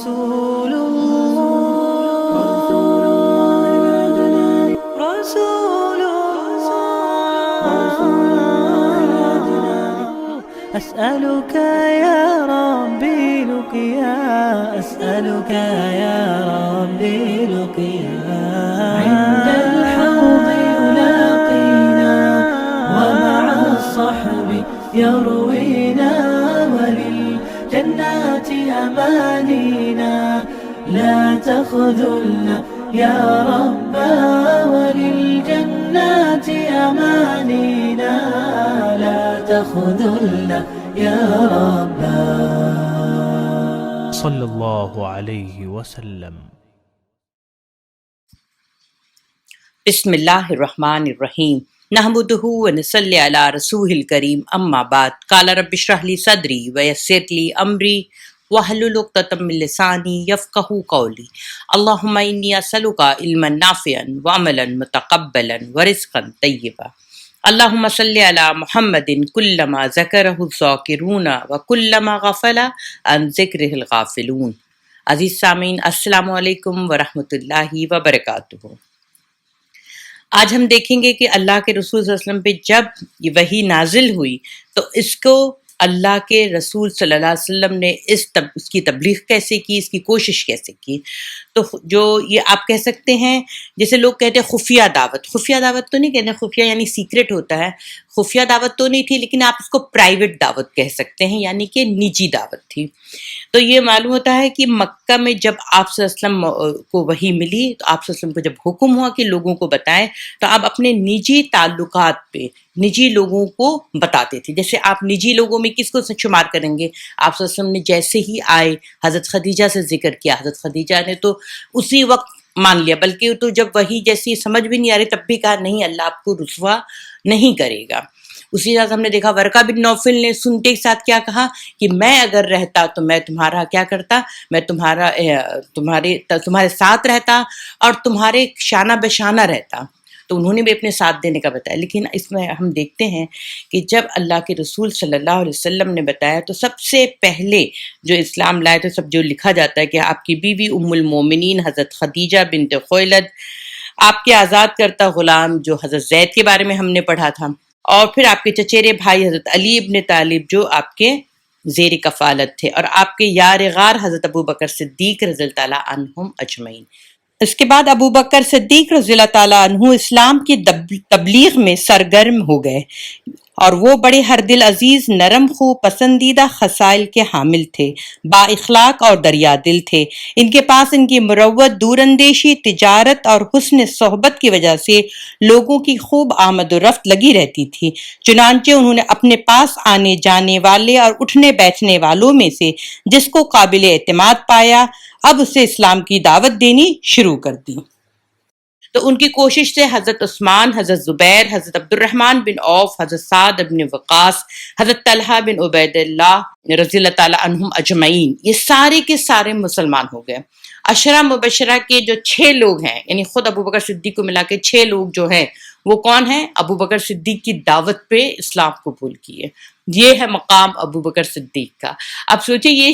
رسول الله رسول الله أسألك يا ربي لقيا أسألك يا ربي لقيا عند الحوض يلاقينا ومع الصحب يروينا وللجنات أمانينا لا تخذلنا يا رب وللجنات أمانينا لا تخذلنا يا رب صلی اللہ علیہ وسلم۔ بسم اللہ الرحمن الرحیم نحمدہ ونصلی علی رسول الکریم اما بعد قال رب اشرح لی صدری ویسر لی امری واحلل عقدۃ من لسانی یفقہوا قولی اللہم انی اسألک علما نافعا وعملا متقبلا ورزقا طیبا اللہم صلی علی محمد کلما ذکرہ الذاکرون وکلما غفل عن ذکرہ الغافلون۔ عزیز سامعین، السلام علیکم ورحمۃ اللہ وبرکاتہ۔ آج ہم دیکھیں گے کہ اللہ کے رسول صلی اللہ علیہ وسلم پہ جب یہ وحی نازل ہوئی تو اس کو اللہ کے رسول صلی اللہ علیہ وسلم نے اس کی تبلیغ کیسے کی، اس کی کوشش کیسے کی۔ تو جو یہ آپ کہہ سکتے ہیں، جیسے لوگ کہتے ہیں خفیہ دعوت تو نہیں کہتے، خفیہ یعنی سیکرٹ ہوتا ہے، خفیہ دعوت تو نہیں تھی، لیکن آپ اس کو پرائیویٹ دعوت کہہ سکتے ہیں، یعنی کہ نجی دعوت تھی۔ تو یہ معلوم ہوتا ہے کہ مکہ میں جب آپ صلی اللہ علیہ وسلم کو وحی ملی تو آپ صلی اللہ علیہ وسلم کو جب حکم ہوا کہ لوگوں کو بتائیں تو آپ اپنے نجی تعلقات پہ نجی لوگوں کو بتاتے تھے۔ جیسے آپ نجی لوگوں میں کس کو شمار کریں گے؟ آپ صلی اللہ علیہ وسلم نے جیسے ہی آئے حضرت خدیجہ سے ذکر کیا، حضرت خدیجہ نے تو اسی وقت مان لیا، بلکہ تو جب وحی جیسی سمجھ بھی نہیں آ رہی تب بھی کہا نہیں، اللہ آپ کو رسوا نہیں کرے گا۔ اسی طرح ہم نے دیکھا ورقہ بن نوفل نے سنتے کے ساتھ کیا کہا کہ میں اگر رہتا تو میں تمہارا کیا کرتا، میں تمہارے ساتھ رہتا اور تمہارے شانہ بشانہ رہتا۔ تو انہوں نے بھی اپنے ساتھ دینے کا بتایا، لیکن اس میں ہم دیکھتے ہیں کہ جب اللہ کے رسول صلی اللہ علیہ وسلم نے بتایا تو سب سے پہلے جو اسلام لائے تو سب جو لکھا جاتا ہے کہ آپ کی بیوی ام المومنین حضرت خدیجہ بنت خویلد، آپ کے آزاد کرتا غلام جو حضرت زید کے بارے میں ہم نے پڑھا تھا، اور پھر آپ کے چچیرے بھائی حضرت علی ابن طالب جو آپ کے زیر کفالت تھے، اور آپ کے یار غار حضرت ابو بکر صدیق رضی اللہ تعالیٰ عنہم اجمعین۔ اس کے بعد ابو بکر صدیق رضی اللہ تعالیٰ عنہ اسلام کی تبلیغ میں سرگرم ہو گئے، اور وہ بڑے ہر دل عزیز، نرم خو، پسندیدہ خصائل کے حامل تھے، با اخلاق اور دریا دل تھے۔ ان کے پاس ان کی مروت، دور اندیشی، تجارت اور حسن صحبت کی وجہ سے لوگوں کی خوب آمد و رفت لگی رہتی تھی، چنانچہ انہوں نے اپنے پاس آنے جانے والے اور اٹھنے بیٹھنے والوں میں سے جس کو قابل اعتماد پایا اب اسے اسلام کی دعوت دینی شروع کر دی۔ تو ان کی کوشش سے حضرت عثمان، حضرت زبیر، حضرت عبد الرحمن بن عوف، حضرت سعد بن وقاص، حضرت طلحہ بن عبید اللہ رضی اللہ تعالیٰ عنہم اجمعین، یہ سارے کے سارے مسلمان ہو گئے۔ عشرہ مبشرہ کے جو 6 لوگ ہیں، یعنی خود ابو بکر صدیق کو ملا کے 6 لوگ جو ہیں وہ کون ہیں؟ ابو بکر صدیق کی دعوت پہ اسلام قبول کیے۔ یہ ہے مقام ابو بکر صدیق کا۔ اب سوچیں یہ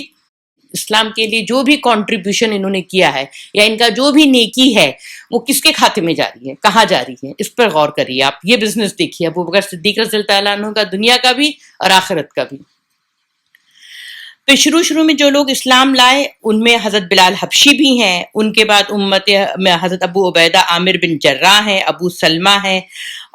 اسلام کے لیے جو بھی کنٹریبیوشن انہوں نے کیا ہے یا ان کا جو بھی نیکی ہے وہ کس کے کھاتے میں جا رہی ہے، کہاں جا رہی ہے، اس پر غور کریے۔ آپ یہ بزنس دیکھیے ابو بکر صدیق رضی اللہ تعالیٰ عنہ کا، دنیا کا بھی اور آخرت کا بھی۔ تو شروع میں جو لوگ اسلام لائے ان میں حضرت بلال حبشی بھی ہیں، ان کے بعد امت میں حضرت ابو عبیدہ عامر بن جراح ہیں، ابو سلمہ ہیں،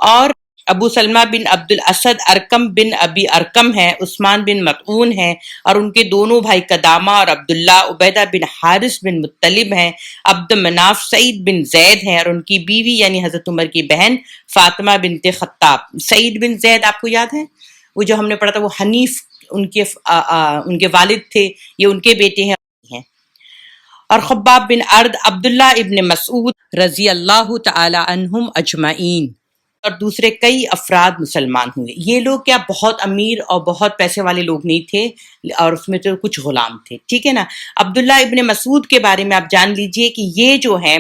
اور ابو سلمہ بن عبد الاسد ارکم بن ابی ارکم ہیں، عثمان بن مطعون ہیں، اور ان کے دونوں بھائی قدامہ اور عبداللہ، عبیدہ بن حارث بن مطلب ہیں، عبد مناف سعید بن زید ہیں، اور ان کی بیوی یعنی حضرت عمر کی بہن فاطمہ بنت خطاب۔ سعید بن زید آپ کو یاد ہے، وہ جو ہم نے پڑھا تھا، وہ حنیف ان کے والد تھے، یہ ان کے بیٹے ہیں۔ اور خباب بن ارد، عبداللہ ابن مسعود رضی اللہ تعالی عنہم اجمعین، اور دوسرے کئی افراد مسلمان ہوئے۔ یہ لوگ کیا بہت امیر اور بہت پیسے والے لوگ نہیں تھے، اور اس میں تو کچھ غلام تھے، ٹھیک ہے نا۔ عبداللہ ابن مسعود کے بارے میں آپ جان لیجئے کہ یہ جو ہیں،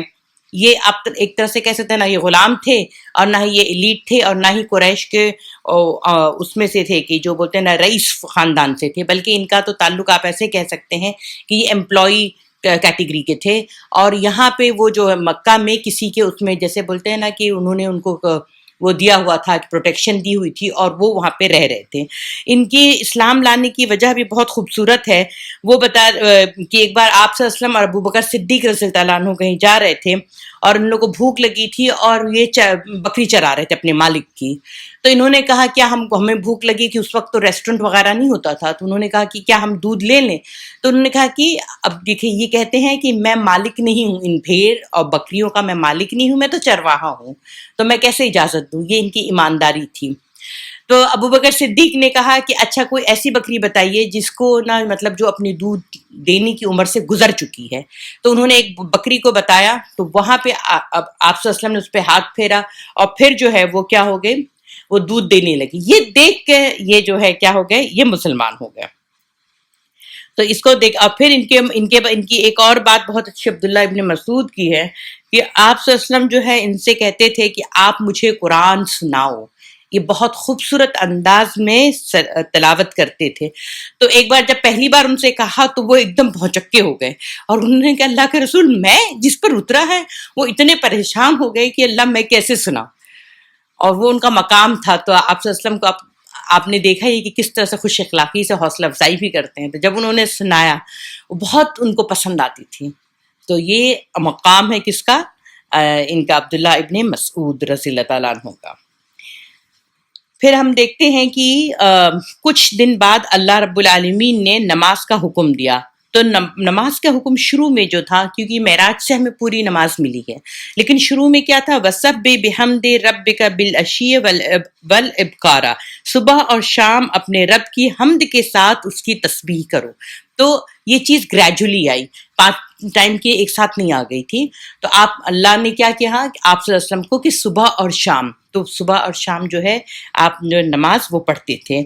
یہ آپ ایک طرح سے کہہ سکتے ہیں، نہ یہ غلام تھے اور نہ ہی یہ ایلیٹ تھے اور نہ ہی قریش کے اس میں سے تھے کہ جو بولتے ہیں نا رئیس خاندان سے تھے، بلکہ ان کا تو تعلق آپ ایسے کہہ سکتے ہیں کہ یہ امپلائی کیٹیگری کے تھے، اور یہاں پہ وہ جو ہے مکہ میں کسی کے اس میں جیسے بولتے ہیں نا کہ انہوں نے ان کو وہ دیا ہوا تھا، پروٹیکشن دی ہوئی تھی، اور وہ وہاں پہ رہ رہے تھے. ان کی اسلام لانے کی وجہ بھی بہت خوبصورت ہے. وہ بتا کہ ایک بار آپ صلی اللہ علیہ وسلم اور ابو بکر صدیق رضی اللہ عنہ کہیں جا رہے تھے، اور ان لوگوں کو بھوک لگی تھی، اور یہ بکری چرا رہے تھے اپنے مالک کی. تو انہوں نے کہا کیا ہمیں بھوک لگی، کہ اس وقت تو ریسٹورنٹ وغیرہ نہیں ہوتا تھا، تو انہوں نے کہا کہ کیا ہم دودھ لے لیں. تو انہوں نے کہا کہ اب دیکھیں یہ کہتے ہیں کہ میں مالک نہیں ہوں ان بھیڑ اور بکریوں کا، میں مالک نہیں ہوں، میں تو چرواہا ہوں، تو میں کیسے اجازت دوں. یہ ان کی ایمانداری تھی. تو ابو بکر صدیق نے کہا کہ اچھا کوئی ایسی بکری بتائیے جس کو نا مطلب جو اپنی دودھ دینے کی عمر سے گزر چکی ہے. تو انہوں نے ایک بکری کو بتایا، تو وہاں پہ آپ صلی اللہ علیہ وسلم نے اس پہ ہاتھ پھیرا، اور پھر جو ہے وہ کیا ہو گئے، وہ دودھ دینے لگی. یہ دیکھ کے یہ جو ہے کیا ہو گئے، یہ مسلمان ہو گئے. تو اس کو دیکھ، اور پھر ان کی ایک اور بات بہت اچھی عبداللہ ابن مسعود کی ہے کہ آپ صلی اللہ علیہ وسلم جو ہے ان سے کہتے تھے کہ آپ مجھے قرآن سناؤ. یہ بہت خوبصورت انداز میں تلاوت کرتے تھے. تو ایک بار جب پہلی بار ان سے کہا تو وہ ایک دم بھوچکے ہو گئے، اور انہوں نے کہا اللہ کے رسول، میں جس پر اترا ہے، وہ اتنے پریشان ہو گئے کہ اللہ میں کیسے سنا. اور وہ ان کا مقام تھا. تو آپ صلی اللہ علیہ وسلم کو آپ نے دیکھا ہی کہ کس طرح سے خوش اخلاقی سے حوصلہ افزائی بھی کرتے ہیں. تو جب انہوں نے سنایا وہ بہت ان کو پسند آتی تھی. تو یہ مقام ہے کس کا، ان کا عبداللہ ابن مسعود رضی اللہ تعالیٰ عنہ کا. پھر ہم دیکھتے ہیں کہ کچھ دن بعد اللہ رب العالمین نے نماز کا حکم دیا. تو نماز کا حکم شروع میں جو تھا، کیونکہ معراج سے ہمیں پوری نماز ملی ہے، لیکن شروع میں کیا تھا، وَسَبِّحْ بِحَمْدِ رَبِّكَ بِالْعَشِيِّ وَالْإِبْكَارِ، صبح اور شام اپنے رب کی حمد کے ساتھ اس کی تسبیح کرو. تو یہ چیز گریجولی آئی، 5 ٹائم کی ایک ساتھ نہیں آ گئی تھی. تو اللہ نے کیا کہا کہ آپ صلی اللہ علیہ وسلم کو کہ صبح اور شام، تو صبح اور شام جو ہے آپ جو نماز وہ پڑھتے تھے.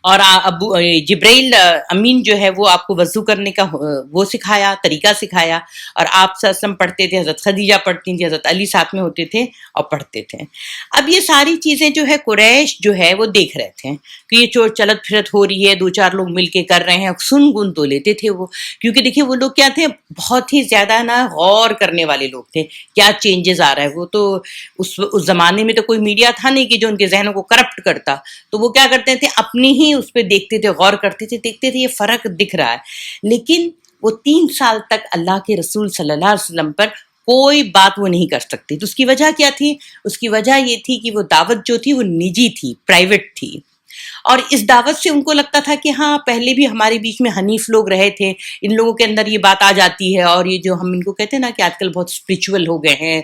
اور جبرائیل امین جو ہے وہ آپ کو وضو کرنے کا وہ سکھایا، طریقہ سکھایا، اور آپ صلی اللہ علیہ وسلم پڑھتے تھے، حضرت خدیجہ پڑھتی تھیں، حضرت علی ساتھ میں ہوتے تھے اور پڑھتے تھے. اب یہ ساری چیزیں جو ہے قریش جو ہے وہ دیکھ رہے تھے کہ یہ چور چلت پھرت ہو رہی ہے، 2-4 لوگ مل کے کر رہے ہیں. سن گن تو لیتے تھے وہ، کیونکہ دیکھیے وہ لوگ کیا تھے، بہت ہی زیادہ نا غور کرنے والے لوگ تھے، کیا چینجز آ رہا ہے. وہ تو اس زمانے میں تو کوئی میڈیا تھا نہیں کہ جو ان کے ذہنوں کو کرپٹ کرتا. تو وہ کیا کرتے تھے، اپنی ہی اس پہ دیکھتے تھے، غور کرتے تھے، دیکھتے تھے یہ فرق دکھ رہا ہے. لیکن وہ 3 سال تک اللہ کے رسول صلی اللہ علیہ وسلم پر کوئی بات وہ نہیں کر سکتی. تو اس کی وجہ کیا تھی؟ اس کی وجہ یہ تھی کہ وہ دعوت جو تھی وہ نجی تھی، پرائیویٹ تھی. اور اس دعوت سے ان کو لگتا تھا کہ ہاں پہلے بھی ہمارے بیچ میں حنیف لوگ رہے تھے، ان لوگوں کے اندر یہ بات آ جاتی ہے، اور یہ جو ہم ان کو کہتے ہیں نا کہ آج کل بہت اسپریچول ہو گئے ہیں،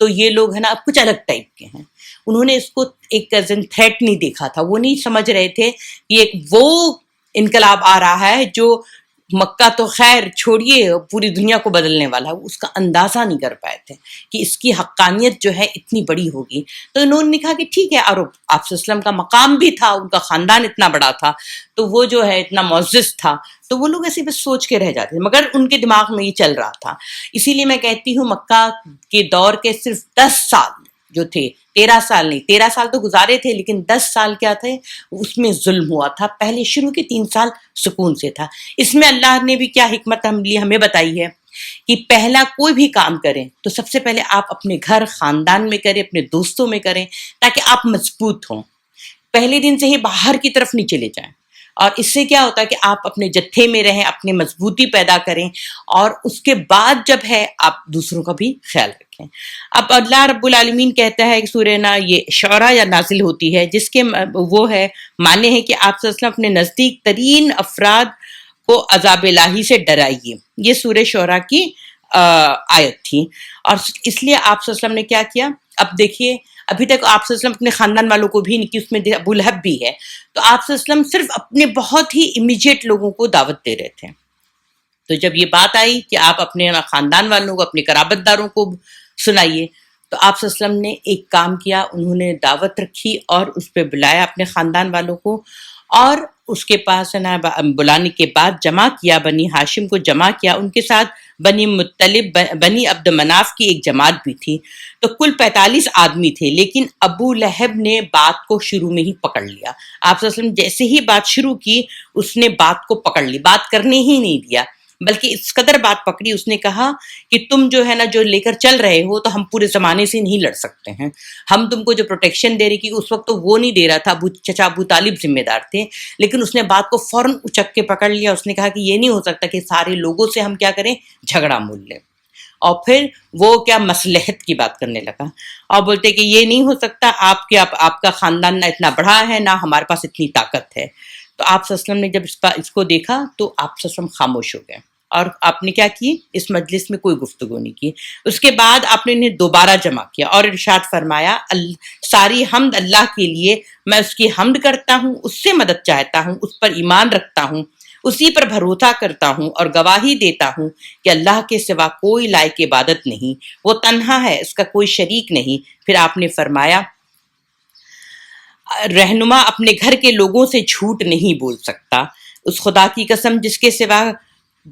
تو یہ لوگ ہیں نا اب کچھ الگ ٹائپ کے ہیں. انہوں نے اس کو ایک تھریٹ نہیں دیکھا تھا. وہ نہیں سمجھ رہے تھے کہ ایک وہ انقلاب آ رہا ہے جو مکہ تو خیر چھوڑیے پوری دنیا کو بدلنے والا ہے. اس کا اندازہ نہیں کر پائے تھے کہ اس کی حقانیت جو ہے اتنی بڑی ہوگی. تو انہوں نے کہا کہ ٹھیک ہے، اور آپ صلی اللہ علیہ وسلم کا مقام بھی تھا، ان کا خاندان اتنا بڑا تھا، تو وہ جو ہے اتنا معزز تھا، تو وہ لوگ ایسے بس سوچ کے رہ جاتے تھے، مگر ان کے دماغ میں یہ چل رہا تھا. اسی لیے میں کہتی ہوں مکہ کے دور کے صرف 10 سال جو تھے، 13 سال نہیں، 13 سال تو گزارے تھے، لیکن 10 سال کیا تھے، اس میں ظلم ہوا تھا. پہلے شروع کے 3 سال سکون سے تھا. اس میں اللہ نے بھی کیا حکمت ہمیں بتائی ہے کہ پہلا کوئی بھی کام کریں تو سب سے پہلے آپ اپنے گھر خاندان میں کریں، اپنے دوستوں میں کریں، تاکہ آپ مضبوط ہوں. پہلے دن سے ہی باہر کی طرف نہیں چلے جائیں. اور اس سے کیا ہوتا ہے کہ آپ اپنے جتھے میں رہیں، اپنی مضبوطی پیدا کریں، اور اس کے بعد جب ہے آپ دوسروں کا بھی خیال رکھیں. اب اللہ رب العالمین کہتا ہے کہ سورہ یہ شعراء یا نازل ہوتی ہے، جس کے وہ ہے معنی ہے کہ آپ صلی اللہ علیہ وسلم اپنے نزدیک ترین افراد کو عذاب الہی سے ڈرائیے. یہ سورہ شعراء کی آیت تھی. اور اس لیے آپ صلی اللہ علیہ وسلم نے کیا کیا، اب دیکھیے ابھی تک آپ صلی اللہ علیہ وسلم اپنے خاندان والوں کو بھی نہیں، کہ اس میں ابو لہب بھی ہے، تو آپ صلی اللہ علیہ وسلم صرف اپنے بہت ہی امیجیٹ لوگوں کو دعوت دے رہے تھے. تو جب یہ بات آئی کہ آپ اپنے خاندان والوں کو، اپنے قرابت داروں کو سنائیے، تو آپ صلی اللہ علیہ وسلم نے ایک کام کیا، انہوں نے دعوت رکھی اور اس پہ بلایا اپنے خاندان والوں کو، اور اس کے پاس ہے نا بلانے کے بعد جمع کیا، بنی ہاشم کو جمع کیا، ان کے ساتھ بنی مطلب، بنی عبد مناف کی ایک جماعت بھی تھی، تو کل 45 آدمی تھے، لیکن ابو لہب نے بات کو شروع میں ہی پکڑ لیا۔ آپ صلی اللہ علیہ وسلم جیسے ہی بات شروع کی، اس نے بات کو پکڑ لی، بات کرنے ہی نہیں دیا، بلکہ اس قدر بات پکڑی، اس نے کہا کہ تم جو ہے نا جو لے کر چل رہے ہو تو ہم پورے زمانے سے نہیں لڑ سکتے ہیں، ہم تم کو جو پروٹیکشن دے رہے، کہ اس وقت تو وہ نہیں دے رہا تھا، چچا ابو طالب ذمہ دار تھے، لیکن اس نے بات کو فوراً اچک کے پکڑ لیا۔ اس نے کہا کہ یہ نہیں ہو سکتا کہ سارے لوگوں سے ہم کیا کریں، جھگڑا مول لیں، اور پھر وہ کیا مصلحت کی بات کرنے لگا، اور بولتے کہ یہ نہیں ہو سکتا، آپ کا خاندان نہ اتنا بڑا ہے، نہ ہمارے پاس اتنی طاقت ہے۔ تو آپ صلی اللہ علیہ وسلم نے جب اس کو دیکھا تو آپ صلی اللہ علیہ وسلم خاموش ہو گئے، اور آپ نے کیا کی، اس مجلس میں کوئی گفتگو نہیں کی۔ اس کے بعد آپ نے انہیں دوبارہ جمع کیا اور ارشاد فرمایا، ساری حمد اللہ کے لیے، میں اس کی حمد کرتا ہوں، اس سے مدد چاہتا ہوں، اس پر ایمان رکھتا ہوں، اسی پر بھروسہ کرتا ہوں، اور گواہی دیتا ہوں کہ اللہ کے سوا کوئی لائق عبادت نہیں، وہ تنہا ہے، اس کا کوئی شریک نہیں۔ پھر آپ نے فرمایا، رہنما اپنے گھر کے لوگوں سے جھوٹ نہیں بول سکتا، اس خدا کی قسم جس کے سوا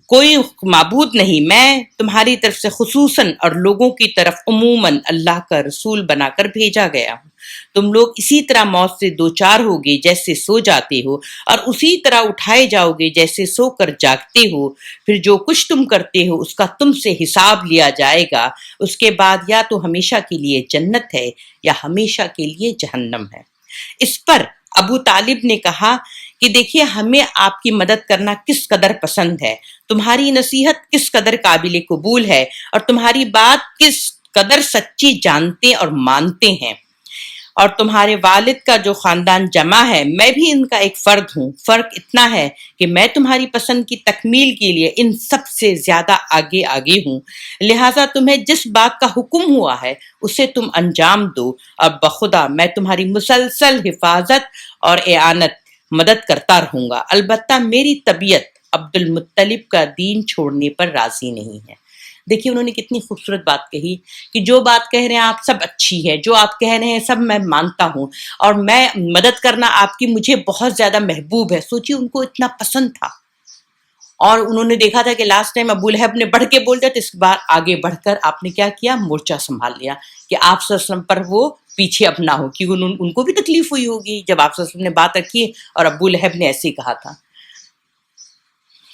کوئی معبود نہیں، میں تمہاری طرف سے خصوصاً اور لوگوں کی طرف عموماً اللہ کا رسول بنا کر بھیجا گیا ہوں۔ تم لوگ اسی طرح موت سے دوچار ہوگے جیسے سو جاتے ہو، اور اسی طرح اٹھائے جاؤ گے جیسے سو کر جاگتے ہو، پھر جو کچھ تم کرتے ہو اس کا تم سے حساب لیا جائے گا، اس کے بعد یا تو ہمیشہ کے لیے جنت ہے یا ہمیشہ کے لیے جہنم ہے۔ اس پر ابو طالب نے کہا کہ دیکھیے، ہمیں آپ کی مدد کرنا کس قدر پسند ہے، تمہاری نصیحت کس قدر قابل قبول ہے، اور تمہاری بات کس قدر سچی جانتے اور مانتے ہیں، اور تمہارے والد کا جو خاندان جمع ہے، میں بھی ان کا ایک فرد ہوں، فرق اتنا ہے کہ میں تمہاری پسند کی تکمیل کے لیے ان سب سے زیادہ آگے ہوں، لہٰذا تمہیں جس بات کا حکم ہوا ہے اسے تم انجام دو، اور بخدا میں تمہاری مسلسل حفاظت اور اعانت مدد کرتا رہوں گا، البتہ میری طبیعت عبد المطلب کا دین چھوڑنے پر راضی نہیں ہے۔ دیکھیے انہوں نے کتنی خوبصورت بات کہی کہ جو بات کہہ رہے ہیں آپ سب اچھی ہے، جو آپ کہہ رہے ہیں سب میں مانتا ہوں، اور میں مدد کرنا آپ کی مجھے بہت زیادہ محبوب ہے۔ سوچیے ان کو اتنا پسند تھا، اور انہوں نے دیکھا تھا کہ لاسٹ ٹائم ابو لہب نے بڑھ کے بول دیا، تو اس بار آگے بڑھ کر آپ نے کیا کیا، مورچہ سنبھال لیا کہ آپ صلی اللہ علیہ وسلم پر وہ پیچھے اب نہ ہو، کیونکہ ان کو بھی تکلیف ہوئی ہوگی جب آپ صلی اللہ علیہ وسلم نے بات رکھی اور ابو لہب نے ایسے ہی کہا تھا۔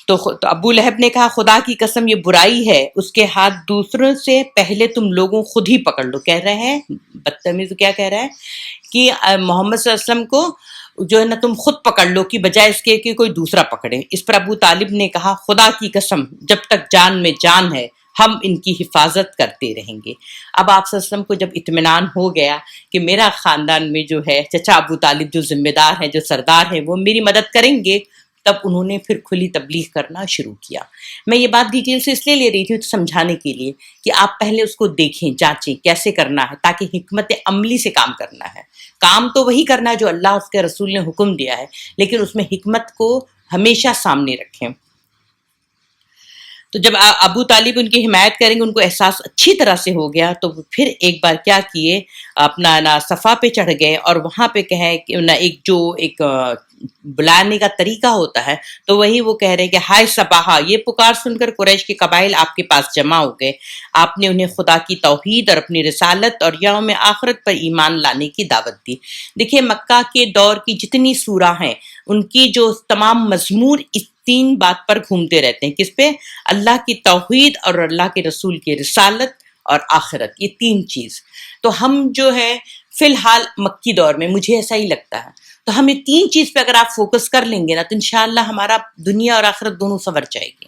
تو ابو لہب نے کہا، خدا کی قسم یہ برائی ہے، اس کے ہاتھ دوسروں سے پہلے تم لوگوں خود ہی پکڑ لو۔ کہہ رہے ہیں بدتمیز، کیا کہہ رہا ہے کہ محمد صلی اللہ علیہ وسلم کو جو ہے نا تم خود پکڑ لو کہ بجائے اس کے کہ کوئی دوسرا پکڑے۔ اس پر ابو طالب نے کہا، خدا کی قسم جب تک جان میں جان ہے ہم ان کی حفاظت کرتے رہیں گے۔ اب آپ صلی اللہ علیہ وسلم کو جب اطمینان ہو گیا کہ میرا خاندان میں جو ہے چچا ابو طالب جو ذمہ دار ہیں، جو سردار ہیں، وہ میری مدد کریں گے، تب انہوں نے پھر کھلی تبلیغ کرنا شروع کیا۔ میں یہ بات ڈیٹیل سے اس لیے لے رہی تھی سمجھانے کے لیے کہ آپ پہلے اس کو دیکھیں، جانچیں کیسے کرنا ہے، تاکہ حکمت عملی سے کام کرنا ہے۔ کام تو وہی کرنا ہے جو اللہ اس کے رسول نے حکم دیا ہے، لیکن اس میں حکمت کو ہمیشہ سامنے رکھیں۔ تو جب ابو طالب ان کی حمایت کریں گے، ان کو احساس اچھی طرح سے ہو گیا، تو پھر ایک بار کیا کیے، اپنا نا صفا پہ چڑھ گئے، اور وہاں پہ کہیں کہ ایک بلانے کا طریقہ ہوتا ہے، تو وہی وہ کہہ رہے کہ ہائے صباحا، یہ پکار سن کر قریش کے قبائل آپ کے پاس جمع ہو گئے۔ آپ نے انہیں خدا کی توحید اور اپنی رسالت اور یوم آخرت پر ایمان لانے کی دعوت دی۔ دیکھیے مکہ کے دور کی جتنی سورہ ہیں، ان کی جو تمام مضمون اس 3 بات پر گھومتے رہتے ہیں، کس پہ؟ اللہ کی توحید اور اللہ کے رسول کی رسالت اور آخرت، یہ 3 چیز۔ تو ہم جو ہے فی الحال مکی دور میں مجھے ایسا ہی لگتا ہے، تو ہم یہ 3 چیز پہ اگر آپ فوکس کر لیں گے نا، تو انشاءاللہ ہمارا دنیا اور آخرت دونوں سنور جائے گی۔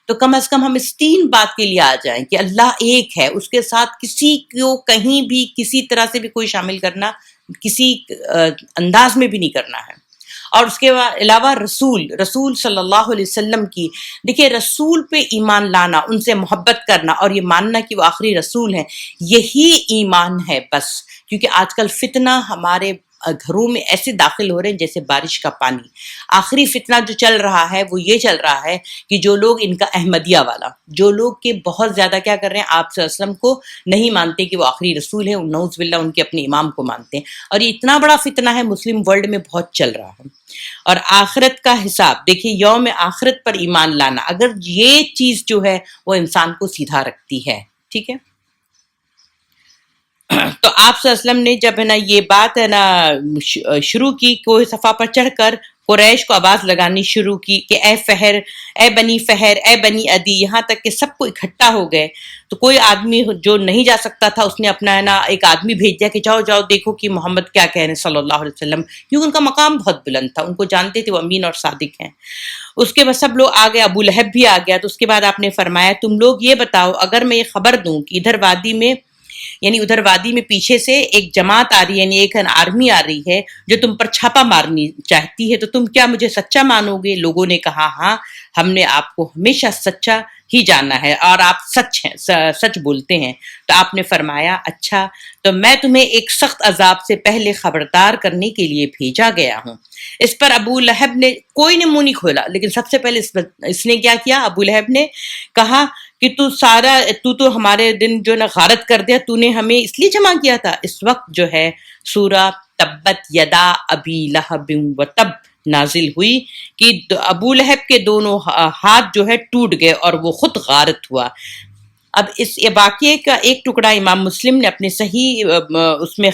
تو کم از کم ہم اس 3 بات کے لیے آ جائیں کہ اللہ ایک ہے، اس کے ساتھ کسی کو کہیں بھی کسی طرح سے بھی کوئی شامل کرنا، کسی انداز میں بھی نہیں کرنا ہے۔ اور اس کے علاوہ رسول صلی اللہ علیہ وسلم کی، دیکھیے رسول پہ ایمان لانا، ان سے محبت کرنا، اور یہ ماننا کہ وہ آخری رسول ہیں، یہی ایمان ہے بس۔ کیونکہ آج کل فتنہ ہمارے گھروں میں ایسے داخل ہو رہے ہیں جیسے بارش کا پانی. آخری فتنہ جو چل رہا ہے وہ یہ چل رہا ہے کہ جو لوگ ان کا احمدیہ والا، جو لوگ کہ بہت زیادہ کیا کر رہے ہیں، آپ صلی اللہ علیہ وسلم کو نہیں مانتے کہ وہ آخری رسول ہیں، نعوذ باللہ ان کے اپنے امام کو مانتے ہیں. اور یہ اتنا بڑا فتنہ ہے مسلم ورلڈ میں، بہت چل رہا ہے. اور آخرت کا حساب دیکھیے، یوم آخرت پر ایمان لانا، اگر یہ چیز جو ہے وہ انسان کو سیدھا رکھتی ہے. ٹھیک ہے، تو آپ صلی اللہ علیہ وسلم نے جب ہے نا یہ بات ہے نا شروع کی، کوہ صفا پر چڑھ کر قریش کو آواز لگانی شروع کی کہ اے فہر، اے بنی فہر، اے بنی عدی، یہاں تک کہ سب کو اکٹھا ہو گئے. تو کوئی آدمی جو نہیں جا سکتا تھا اس نے اپنا ہے نا ایک آدمی بھیج دیا کہ جاؤ جاؤ دیکھو کہ محمد کیا کہہ رہے ہیں صلی اللہ علیہ وسلم، کیونکہ ان کا مقام بہت بلند تھا، ان کو جانتے تھے وہ امین اور صادق ہیں. اس کے بعد سب لوگ آ گئے، ابو لہب بھی آ گیا. تو اس کے بعد آپ نے فرمایا تم لوگ یہ بتاؤ، اگر میں یہ خبر دوں کہ ادھر وادی میں پیچھے سے ایک جماعت آ رہی ہے، یعنی ایک آرمی آ رہی ہے جو تم پر چھاپا مارنی چاہتی ہے، تو تم کیا مجھے سچا مانو گے؟ لوگوں نے کہا ہاں، ہم نے آپ کو ہمیشہ سچا ہی جانا ہے اور آپ سچ بولتے ہیں. تو آپ نے فرمایا اچھا، تو میں تمہیں ایک سخت عذاب سے پہلے خبردار کرنے کے لیے بھیجا گیا ہوں. اس پر ابو لہب نے کوئی نے منہ نہیں کھولا، لیکن سب سے پہلے اس نے کیا کیا، ابو لہب نے کہا کہ تو ہمارے دن جو نا غارت کر دیا، تو نے ہمیں اس لیے جمع کیا تھا. اس وقت جو ہے سورہ تبت یدا ابی لہب و تب نازل ہوئی کہ ابو لہب کے دونوں ہاتھ جو ہے ٹوٹ گئے اور وہ خود غارت ہوا. اب اس واقعے کا ایک ٹکڑا امام مسلم نے اپنے صحیح اس میں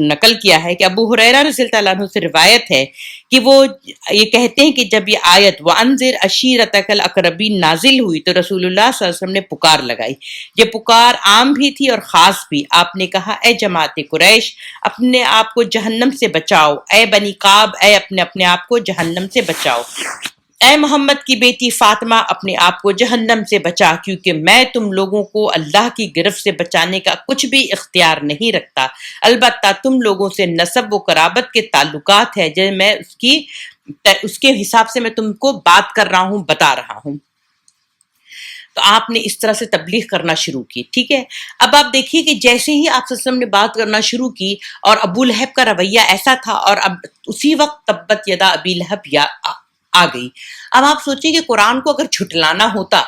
نقل کیا ہے کہ ابو ہریرہ رضی اللہ عنہ سے روایت ہے کہ وہ یہ کہتے ہیں کہ جب یہ آیت وَأَنذِرْ عَشِيرَتَكَ الْأَقْرَبِينَ نازل ہوئی تو رسول اللہ صلی اللہ علیہ وسلم نے پکار لگائی. یہ پکار عام بھی تھی اور خاص بھی. آپ نے کہا اے جماعت قریش، اپنے آپ کو جہنم سے بچاؤ، اے بنی کعب، اے اپنے آپ کو جہنم سے بچاؤ، اے محمد کی بیٹی فاطمہ اپنے آپ کو جہنم سے بچا، کیونکہ میں تم لوگوں کو اللہ کی گرفت سے بچانے کا کچھ بھی اختیار نہیں رکھتا. البتہ تم لوگوں سے نسب و قرابت کے تعلقات ہے جو میں اس کے حساب سے میں تم کو بات کر رہا ہوں، بتا رہا ہوں. تو آپ نے اس طرح سے تبلیغ کرنا شروع کی. ٹھیک ہے، اب آپ دیکھیے کہ جیسے ہی آپ صلی اللہ علیہ وسلم نے بات کرنا شروع کی اور ابو لہب کا رویہ ایسا تھا، اور اب اسی وقت تبت یدا ابی لہب آ گئی. اب آپ سوچیں کہ قرآن کو اگر جھٹلانا ہوتا،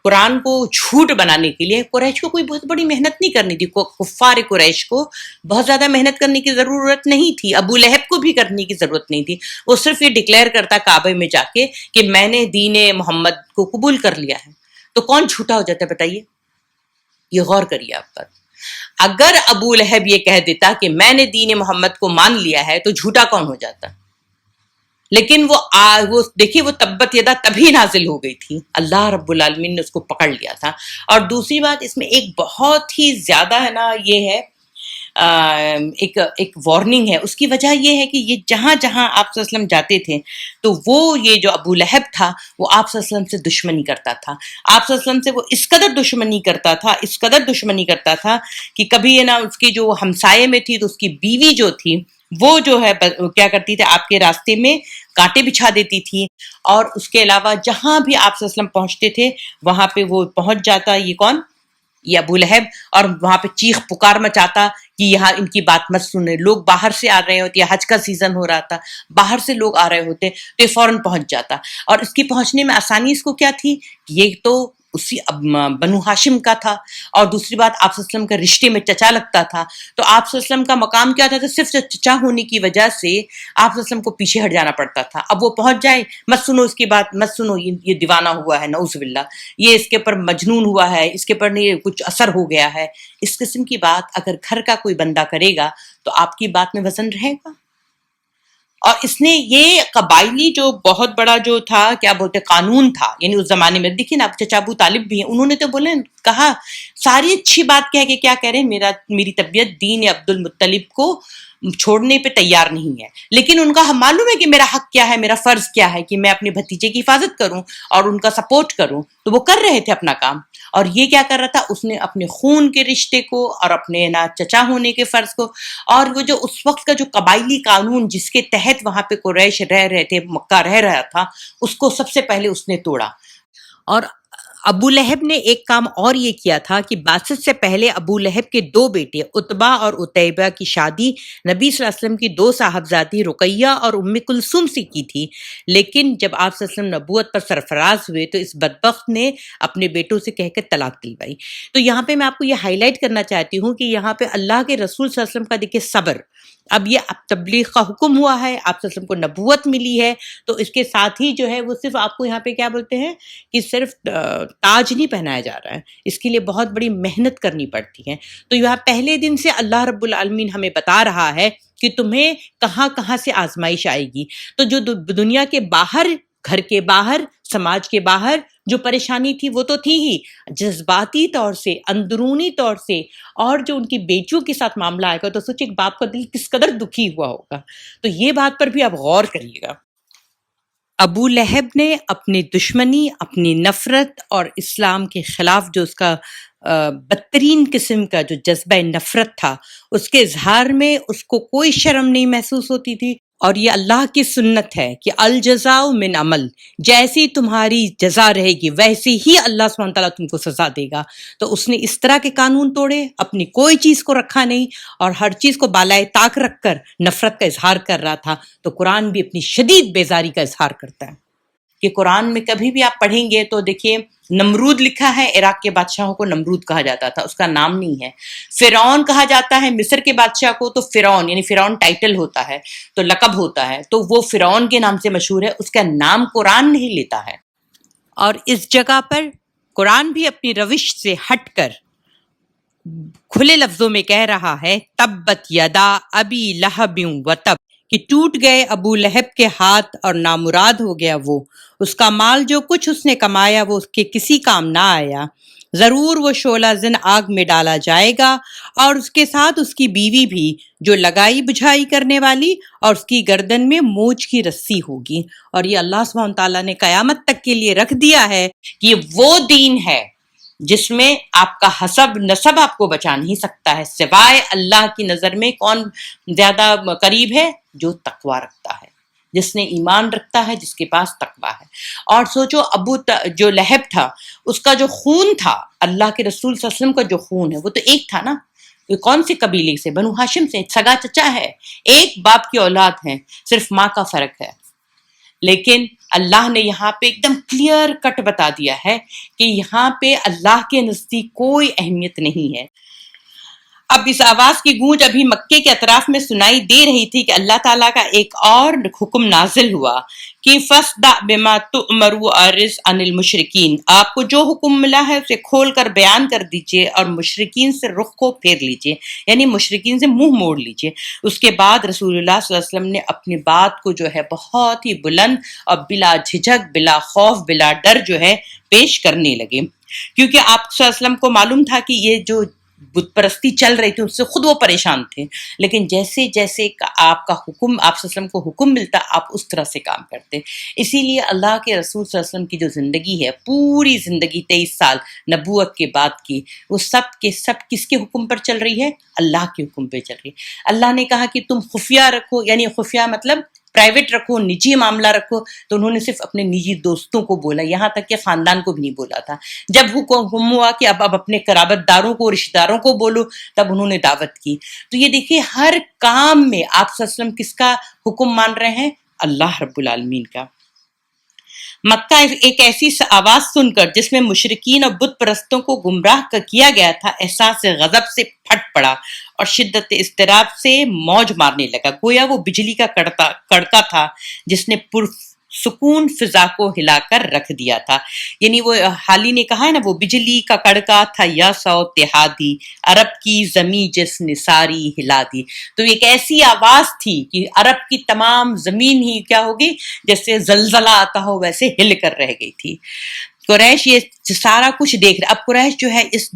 قرآن کو جھوٹ بنانے کے لیے قریش کو کوئی بہت بڑی محنت نہیں کرنی تھی. کفار قریش کو بہت زیادہ محنت کرنے کی ضرورت نہیں تھی، ابو لہب کو بھی کرنے کی ضرورت نہیں تھی. وہ صرف یہ ڈکلیئر کرتا کعبے میں جا کے کہ میں نے دین محمد کو قبول کر لیا ہے. تو کون جھوٹا ہو جاتا ہے بتائیے؟ یہ غور کریے آپ پر. اگر ابو لہب یہ کہہ دیتا کہ میں نے دین محمد کو مان لیا ہے تو جھوٹا کون ہو جاتا؟ لیکن وہ دیکھیے، وہ تبت یدا تبھی نازل ہو گئی تھی، اللہ رب العالمین نے اس کو پکڑ لیا تھا. اور دوسری بات اس میں ایک بہت ہی زیادہ ہے نا یہ ہے ایک وارننگ ہے. اس کی وجہ یہ ہے کہ یہ جہاں جہاں آپ صلی اللہ علیہ وسلم جاتے تھے تو وہ یہ جو ابو لہب تھا وہ آپ صلی اللہ علیہ وسلم سے دشمنی کرتا تھا. آپ صلی اللہ علیہ وسلم سے وہ اس قدر دشمنی کرتا تھا کہ کبھی ہے نا اس کی جو ہمسائے میں تھی تو اس کی بیوی جو تھی وہ جو ہے کیا کرتی تھی، آپ کے راستے میں کانٹے بچھا دیتی تھی. اور اس کے علاوہ جہاں بھی آپ صلی اللہ علیہ وسلم پہنچتے تھے وہاں پہ وہ پہنچ جاتا، یہ کون، یہ ابو لہب، اور وہاں پہ چیخ پکار مچاتا کہ یہاں ان کی بات مت سنیں. لوگ باہر سے آ رہے ہوتے، حج کا سیزن ہو رہا تھا، باہر سے لوگ آ رہے ہوتے تو یہ فوراً پہنچ جاتا. اور اس کی پہنچنے میں آسانی اس کو کیا تھی، یہ تو اسی بنو ہاشم کا تھا، اور دوسری بات آپ صلی اللہ علیہ وسلم کا رشتے میں چچا لگتا تھا. تو آپ صلی اللہ علیہ وسلم کا مقام کیا تھا، تو صرف چچا ہونے کی وجہ سے آپ صلی اللہ علیہ وسلم کو پیچھے ہٹ جانا پڑتا تھا. اب وہ پہنچ جائے، مت سنو اس کی بات، مت سنو، یہ دیوانہ ہوا ہے، نعوذ باللہ، یہ اس کے پر مجنون ہوا ہے، اس کے پر کچھ اثر ہو گیا ہے. اس قسم کی بات اگر گھر کا کوئی بندہ کرے گا تو آپ کی بات میں وزن رہے گا. اور اس نے یہ قبائلی جو بہت بڑا جو تھا، کیا بولتے، قانون تھا، یعنی اس زمانے میں دیکھیں نا، چچا ابو طالب بھی ہیں، انہوں نے تو بولے کہا ساری اچھی بات کہہ کے کیا کہہ رہے ہیں، میری طبیعت دین عبد المطلب کو چھوڑنے پہ تیار نہیں ہے، لیکن ان کا معلوم ہے کہ میرا حق کیا ہے، میرا فرض کیا ہے کہ میں اپنے بھتیجے کی حفاظت کروں اور ان کا سپورٹ کروں. تو وہ کر رہے تھے اپنا کام. اور یہ کیا کر رہا تھا، اس نے اپنے خون کے رشتے کو اور اپنے نا چچا ہونے کے فرض کو، اور وہ جو اس وقت کا جو قبائلی قانون جس کے تحت وہاں پہ قریش رہ رہے تھے، مکہ رہ رہا تھا، اس کو سب سے پہلے اس نے توڑا. اور ابو لہب نے ایک کام اور یہ کیا تھا کہ بعثت سے پہلے ابو لہب کے 2 بیٹے عتبہ اور عتیبہ کی شادی نبی صلی اللہ علیہ وسلم کی 2 صاحبزادی رقیہ اور ام کلثوم سے کی تھی، لیکن جب آپ صلی اللہ علیہ وسلم نبوت پر سرفراز ہوئے تو اس بدبخت نے اپنے بیٹوں سے کہہ کر طلاق دلوائی۔ تو یہاں پہ میں آپ کو یہ ہائی لائٹ کرنا چاہتی ہوں کہ یہاں پہ اللہ کے رسول صلی اللہ علیہ وسلم کا دیکھیے صبر، اب یہ تبلیغ کا حکم ہوا ہے، آپ صلی اللہ علیہ وسلم کو نبوت ملی ہے، تو اس کے ساتھ ہی جو ہے وہ صرف آپ کو یہاں پہ کیا بولتے ہیں کہ صرف تاج نہیں پہنایا جا رہا ہے، اس کے لیے بہت بڑی محنت کرنی پڑتی ہے۔ تو یہاں پہلے دن سے اللہ رب العالمین ہمیں بتا رہا ہے کہ تمہیں کہاں کہاں سے آزمائش آئے گی۔ تو جو دنیا کے باہر، گھر کے باہر، سماج کے باہر جو پریشانی تھی وہ تو تھی ہی، جذباتی طور سے، اندرونی طور سے، اور جو ان کی بیٹیوں کے ساتھ معاملہ آئے گا تو سوچیں ایک باپ کا دل کس قدر دکھی ہوا ہوگا۔ تو یہ بات پر بھی آپ غور کریے گا۔ ابو لہب نے اپنی دشمنی، اپنی نفرت اور اسلام کے خلاف جو اس کا بدترین قسم کا جو جذبہ نفرت تھا، اس کے اظہار میں اس کو کوئی شرم نہیں محسوس ہوتی تھی، اور یہ اللہ کی سنت ہے کہ الجزاء من عمل، جیسی تمہاری جزا رہے گی ویسی ہی اللہ سبحانہ تعالیٰ تم کو سزا دے گا۔ تو اس نے اس طرح کے قانون توڑے، اپنی کوئی چیز کو رکھا نہیں، اور ہر چیز کو بالائے طاق رکھ کر نفرت کا اظہار کر رہا تھا۔ تو قرآن بھی اپنی شدید بیزاری کا اظہار کرتا ہے کہ قرآن میں کبھی بھی آپ پڑھیں گے تو دیکھیے نمرود لکھا ہے، عراق کے بادشاہوں کو نمرود کہا جاتا تھا، اس کا نام نہیں ہے۔ فرعون کہا جاتا ہے مصر کے بادشاہ کو، تو فرعون یعنی فرعون ٹائٹل ہوتا ہے، تو لقب ہوتا ہے، تو وہ فرعون کے نام سے مشہور ہے، اس کا نام قرآن نہیں لیتا ہے۔ اور اس جگہ پر قرآن بھی اپنی روش سے ہٹ کر کھلے لفظوں میں کہہ رہا ہے تبت یدا ابی لہب وتب، کہ ٹوٹ گئے ابو لہب کے ہاتھ اور نامراد ہو گیا وہ، اس کا مال جو کچھ اس نے کمایا وہ اس کے کسی کام نہ آیا، ضرور وہ شعلہ زن آگ میں ڈالا جائے گا، اور اس کے ساتھ اس کی بیوی بھی جو لگائی بجھائی کرنے والی، اور اس کی گردن میں موج کی رسی ہوگی۔ اور یہ اللہ سبحانہ تعالیٰ نے قیامت تک کے لیے رکھ دیا ہے کہ یہ وہ دین ہے جس میں آپ کا حسب نسب آپ کو بچا نہیں سکتا ہے، سوائے اللہ کی نظر میں کون زیادہ قریب ہے؟ جو تقوی رکھتا ہے، جس نے ایمان رکھتا ہے، جس کے پاس تقوی ہے۔ اور سوچو جو لہب تھا، اس کا جو خون تھا، اللہ کے رسول صلی اللہ علیہ وسلم کا جو خون ہے وہ تو ایک تھا نا، کون سے قبیلے سے؟ بنو ہاشم سے، سگا چچا ہے، ایک باپ کی اولاد ہیں، صرف ماں کا فرق ہے۔ لیکن اللہ نے یہاں پہ ایک دم کلیئر کٹ بتا دیا ہے کہ یہاں پہ اللہ کے نزدیک کوئی اہمیت نہیں ہے۔ اب اس آواز کی گونج ابھی مکے کے اطراف میں سنائی دے رہی تھی کہ اللہ تعالیٰ کا ایک اور حکم نازل ہوا کہ فَاصْدَعْ بِمَا تُؤْمَرُ وَأَعْرِضْ عَنِ الْمُشْرِكِينَ، آپ کو جو حکم ملا ہے اسے کھول کر بیان کر دیجئے اور مشرکین سے رخ کو پھیر لیجئے، یعنی مشرکین سے منہ موڑ لیجئے۔ اس کے بعد رسول اللہ صلی اللہ علیہ وسلم نے اپنی بات کو جو ہے بہت ہی بلند اور بلا جھجک، بلا خوف، بلا ڈر جو ہے پیش کرنے لگے، کیونکہ آپ صلی اللہ علیہ وسلم کو معلوم تھا کہ یہ جو بت پرستی چل رہی تھی اس سے خود وہ پریشان تھے، لیکن جیسے جیسے آپ کا حکم، آپ صلی اللہ علیہ وسلم کو حکم ملتا، آپ اس طرح سے کام کرتے۔ اسی لیے اللہ کے رسول صلی اللہ علیہ وسلم کی جو زندگی ہے، پوری زندگی 23 سال نبوت کے بعد کی، وہ سب کے سب کس کے حکم پر چل رہی ہے؟ اللہ کے حکم پہ چل رہی ہے۔ اللہ نے کہا کہ تم خفیہ رکھو، یعنی خفیہ مطلب پرائیویٹ رکھو، نجی معاملہ رکھو، تو انہوں نے صرف اپنے نجی دوستوں کو بولا، یہاں تک کہ خاندان کو بھی نہیں بولا تھا۔ جب حکم ہوا کہ اب اپنے قرابت داروں کو، رشتہ داروں کو بولو، تب انہوں نے دعوت کی۔ تو یہ دیکھیے ہر کام میں آپ صلی اللہ علیہ وسلم کس کا حکم مان رہے ہیں؟ اللہ رب العالمین کا۔ مکہ ایک ایسی آواز سن کر جس میں مشرکین اور بت پرستوں کو گمراہ کیا گیا تھا، احساس غضب سے پھٹ پڑا اور شدت اضطراب سے موج مارنے لگا، گویا وہ بجلی کا کڑکا تھا جس نے سکون فضا کو ہلا کر رکھ دیا تھا۔ یعنی وہ حالی نے کہا ہے نا، وہ بجلی کا کڑکا تھا یا سو تہادی، عرب کی زمیں جس نے ساری ہلا دی۔ تو ایک ایسی آواز تھی کہ عرب کی تمام زمین ہی کیا ہوگی، جیسے زلزلہ آتا ہو ویسے ہل کر رہ گئی تھی۔ قریش یہ سارا کچھ دیکھ رہے، اب قریش جو ہے اس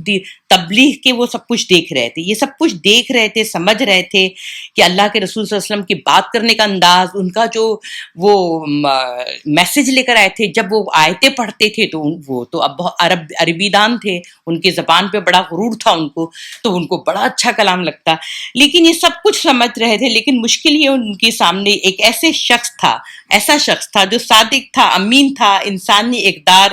تبلیغ کے وہ سب کچھ دیکھ رہے تھے، یہ سب کچھ دیکھ رہے تھے، سمجھ رہے تھے کہ اللہ کے رسول صلی اللہ علیہ وسلم کی بات کرنے کا انداز، ان کا جو وہ میسج لے کر آئے تھے، جب وہ آیتیں پڑھتے تھے تو وہ تو اب عربی دان تھے، ان کی زبان پہ بڑا غرور تھا ان کو، تو ان کو بڑا اچھا کلام لگتا، لیکن یہ سب کچھ سمجھ رہے تھے، لیکن مشکل یہ ان کے سامنے ایک ایسا شخص تھا جو صادق تھا، امین تھا، انسانی اقدار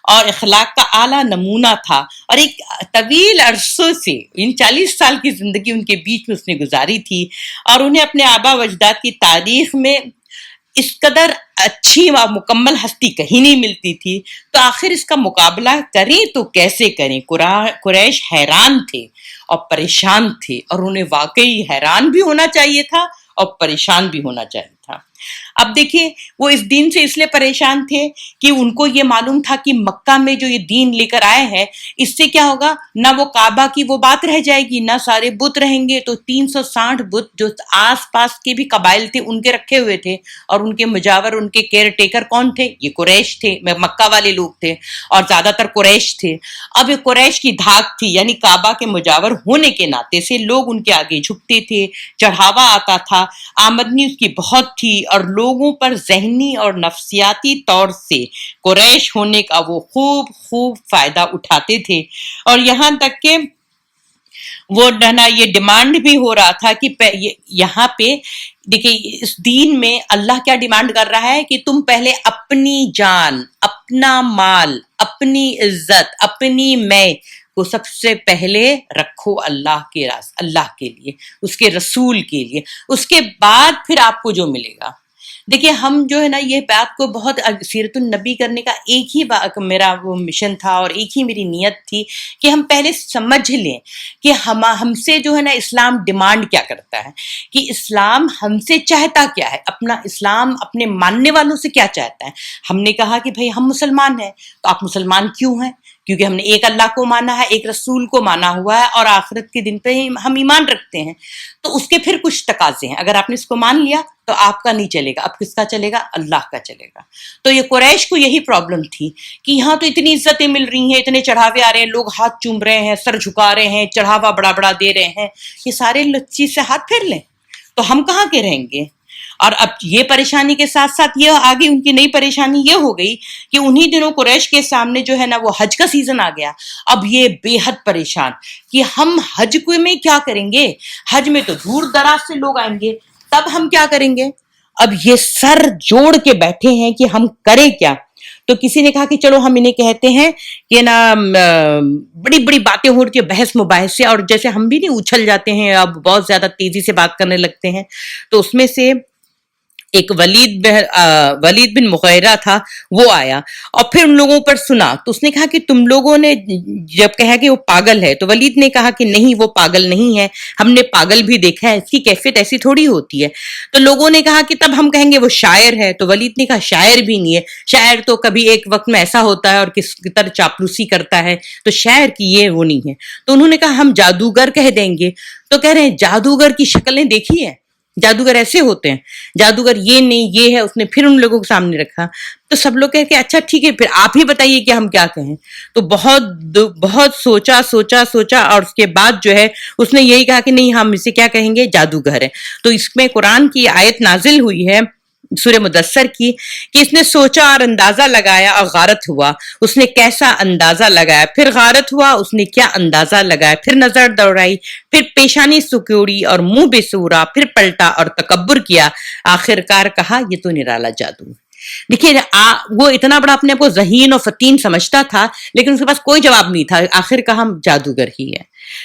اور اخلاق کا اعلیٰ نمونہ تھا، اور ایک طویل عرصوں سے 40 سال کی زندگی ان کے بیچ میں اس نے گزاری تھی، اور انہیں اپنے آبا و اجداد کی تاریخ میں اس قدر اچھی و مکمل ہستی کہیں نہیں ملتی تھی، تو آخر اس کا مقابلہ کریں تو کیسے کریں؟ قریش حیران تھے اور پریشان تھے، اور انہیں واقعی حیران بھی ہونا چاہیے تھا اور پریشان بھی ہونا چاہیے تھا۔ اب دیکھیے وہ اس دین سے اس لیے پریشان تھے کہ ان کو یہ معلوم تھا کہ مکہ میں جو یہ دین لے کر آئے ہیں اس سے کیا ہوگا، نہ وہ کعبہ کی وہ بات رہ جائے گی، نہ سارے بت رہیں گے، تو 360 بت جو آس پاس کے بھی قبائل تھے ان کے رکھے ہوئے تھے، اور ان کے مجاور ان کے کیئر ٹیکر کون تھے؟ یہ قریش تھے، مکہ والے لوگ تھے، اور زیادہ تر قریش تھے۔ اب یہ قریش کی دھاک تھی، یعنی کعبہ کے مجاور ہونے کے ناطے سے لوگ ان کے آگے جھکتے تھے، چڑھاوا آتا تھا، آمدنی اس کی بہت تھی، اور لوگوں پر ذہنی اور نفسیاتی طور سے قریش ہونے کا وہ خوب فائدہ اٹھاتے تھے، اور یہاں تک کہ وہ یہ ڈیمانڈ بھی ہو رہا تھا کہ یہاں پہ دیکھیں اس دین میں اللہ کیا ڈیمانڈ کر رہا ہے کہ تم پہلے اپنی جان، اپنا مال، اپنی عزت، اپنی میں کو سب سے پہلے رکھو اللہ کے لیے، اس کے رسول کے لیے، اس کے بعد پھر آپ کو جو ملے گا۔ دیکھیے ہم جو ہے نا یہ بات کو بہت سیرت النبی کرنے کا ایک ہی میرا وہ مشن تھا اور ایک ہی میری نیت تھی کہ ہم پہلے سمجھ لیں کہ ہم سے جو ہے نا اسلام ڈیمانڈ کیا کرتا ہے، کہ اسلام ہم سے چاہتا کیا ہے، اپنا اسلام اپنے ماننے والوں سے کیا چاہتا ہے۔ ہم نے کہا کہ بھئی ہم مسلمان ہیں، تو آپ مسلمان کیوں ہیں؟ کیونکہ ہم نے ایک اللہ کو مانا ہے، ایک رسول کو مانا ہوا ہے، اور آخرت کے دن پہ ہم ایمان رکھتے ہیں۔ تو اس کے پھر کچھ تقاضے ہیں، اگر آپ نے اس کو مان لیا تو آپ کا نہیں چلے گا، اب کس کا چلے گا؟ اللہ کا چلے گا۔ تو یہ قریش کو یہی پرابلم تھی کہ یہاں تو اتنی عزتیں مل رہی ہیں، اتنے چڑھاوے آ رہے ہیں، لوگ ہاتھ چوم رہے ہیں، سر جھکا رہے ہیں، چڑھاوا بڑا بڑا دے رہے ہیں، یہ سارے چیز سے ہاتھ پھیر لیں تو ہم کہاں کے رہیں گے؟ اور اب یہ پریشانی کے ساتھ ساتھ یہ آگے ان کی نئی پریشانی یہ ہو گئی کہ انہی دنوں قریش کے سامنے جو ہے نا وہ حج کا سیزن آ گیا۔ اب یہ بے حد پریشان کہ ہم حج میں کیا کریں گے، حج میں تو دور دراز سے لوگ آئیں گے، تب ہم کیا کریں گے؟ اب یہ سر جوڑ کے بیٹھے ہیں کہ ہم کریں کیا۔ تو کسی نے کہا کہ چلو ہم انہیں کہتے ہیں کہ نا بڑی بڑی باتیں ہو رہی ہیں، بحث مباحثے، اور جیسے ہم بھی نہیں اچھل جاتے ہیں، اب بہت زیادہ تیزی سے بات کرنے لگتے ہیں، تو اس میں سے ایک ولید بن مغیرہ تھا، وہ آیا اور پھر ان لوگوں پر سنا، تو اس نے کہا کہ تم لوگوں نے جب کہا کہ وہ پاگل ہے، تو ولید نے کہا کہ نہیں وہ پاگل نہیں ہے، ہم نے پاگل بھی دیکھا ہے، اس کی کیفیت ایسی تھوڑی ہوتی ہے۔ تو لوگوں نے کہا کہ تب ہم کہیں گے وہ شاعر ہے، تو ولید نے کہا شاعر بھی نہیں ہے، شاعر تو کبھی ایک وقت میں ایسا ہوتا ہے اور کس طرح چاپلوسی کرتا ہے، تو شاعر کی یہ وہ نہیں ہے۔ تو انہوں نے کہا ہم جادوگر کہہ دیں گے، تو کہہ رہے ہیں جادوگر کی شکلیں دیکھی ہے، جادوگر ایسے ہوتے ہیں، جادوگر یہ نہیں یہ ہے۔ اس نے پھر ان لوگوں کے سامنے رکھا، تو سب لوگ کہہ کہ اچھا ٹھیک ہے، پھر آپ ہی بتائیے کہ ہم کیا کہیں۔ تو بہت سوچا اور اس کے بعد جو ہے اس نے یہی کہا کہ نہیں ہم اسے کیا کہیں گے، جادوگر ہے۔ تو اس میں قرآن کی آیت نازل ہوئی ہے سورہ مدثر کی کہ اس نے سوچا اور اندازہ لگایا اور غارت ہوا۔ اس نے کیسا اندازہ لگایا، پھر غارت ہوا، اس نے کیا اندازہ لگایا، پھر نظر دوڑائی، پھر پیشانی سکوڑی اور منہ بے سورا، پھر پلٹا اور تکبر کیا، آخر کار کہا یہ تو نرالا جادو۔ دیکھیے وہ اتنا بڑا اپنے آپ کو ذہین اور فتین سمجھتا تھا، لیکن اس کے پاس کوئی جواب نہیں تھا، آخر کہا ہم جادوگر ہی ہے۔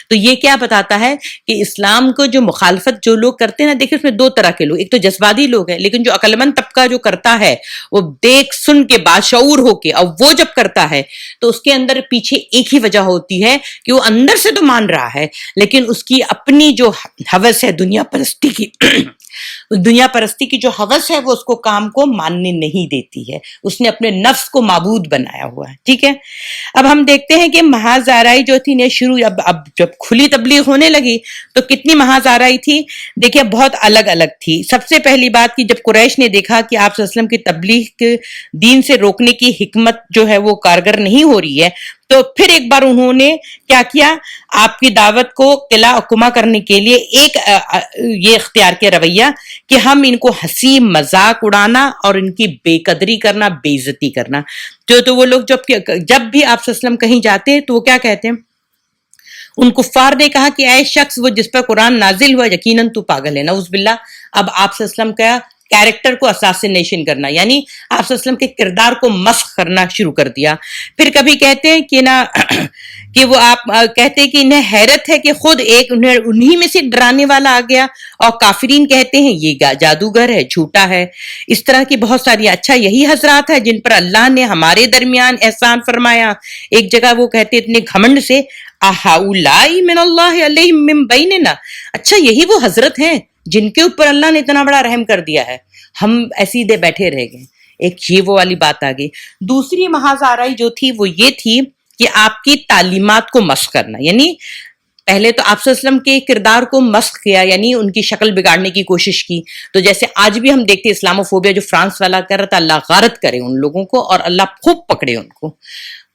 تو یہ کیا بتاتا ہے کہ اسلام کو جو مخالفت جو لوگ کرتے ہیں نا، دیکھیں اس میں دو طرح کے لوگ، ایک تو جذباتی لوگ ہیں، لیکن جو عقل مند طبقہ جو کرتا ہے وہ دیکھ سن کے باشعور ہو کے، اور وہ جب کرتا ہے تو اس کے اندر پیچھے ایک ہی وجہ ہوتی ہے کہ وہ اندر سے تو مان رہا ہے، لیکن اس کی اپنی جو ہوس ہے دنیا پرستی کی جو ہوس ہے وہ اس کو کام کو ماننے نہیں دیتی ہے، اس نے اپنے نفس کو معبود بنایا ہوا ہے۔ ٹھیک ہے، اب ہم دیکھتے ہیں کہ محاذ آرائی جو تھی نے شروع اب جب کھلی تبلیغ ہونے لگی تو کتنی محاذ آرائی تھی، دیکھیں بہت الگ الگ تھی۔ سب سے پہلی بات کہ جب قریش نے دیکھا کہ آپ صلی اللہ علیہ وسلم کی تبلیغ دین سے روکنے کی حکمت جو ہے وہ کارگر نہیں ہو رہی ہے، تو پھر ایک بار انہوں نے کیا کیا، آپ کی دعوت کو قلع کما کرنے کے لیے ایک یہ اختیار کیا رویہ کہ ہم ان کو ہنسی مذاق اڑانا اور ان کی بے قدری کرنا، بے عزتی کرنا۔ تو وہ لوگ جب بھی آپ صلی اللہ علیہ وسلم کہیں جاتے ہیں تو وہ کیا کہتے ہیں، ان کفار نے کہا کہ اے شخص وہ جس پر قرآن نازل ہوا یقیناً تو پاگل ہے، نعوذ باللہ۔ اب آپ صلی اللہ علیہ وسلم کا کیریکٹر کو اساسینیشن کرنا، یعنی آپ صلی اللہ علیہ وسلم کے کردار کو مسخ کرنا شروع کر دیا. پھر کبھی کہتے ہیں کہ نا کہ وہ آپ کہتے ہیں کہ انہیں حیرت ہے کہ خود ایک انہی میں سے ڈرانے والا آ گیا، اور کافرین کہتے ہیں یہ جادوگر ہے، جھوٹا ہے. اس طرح کی بہت ساری. اچھا یہی حضرات ہے جن پر اللہ نے ہمارے درمیان احسان فرمایا. ایک جگہ وہ کہتے اتنے گھمنڈ سے اہؤلاء من اللہ علیہم من بیننا، اچھا یہی وہ حضرت ہیں جن کے اوپر اللہ نے اتنا بڑا رحم کر دیا ہے، ہم ایسے دے بیٹھے رہ گئے. ایک یہ وہ والی بات آ گئی. دوسری محاذ آرائی جو تھی وہ یہ تھی کہ آپ کی تعلیمات کو مسخ کرنا، یعنی پہلے تو آپ صلی اللہ علیہ وسلم کے کردار کو مسخ کیا، یعنی ان کی شکل بگاڑنے کی کوشش کی. تو جیسے آج بھی ہم دیکھتے اسلاموفوبیا جو فرانس والا کر رہا تھا، اللہ غارت کرے ان لوگوں کو اور اللہ خوب پکڑے ان کو.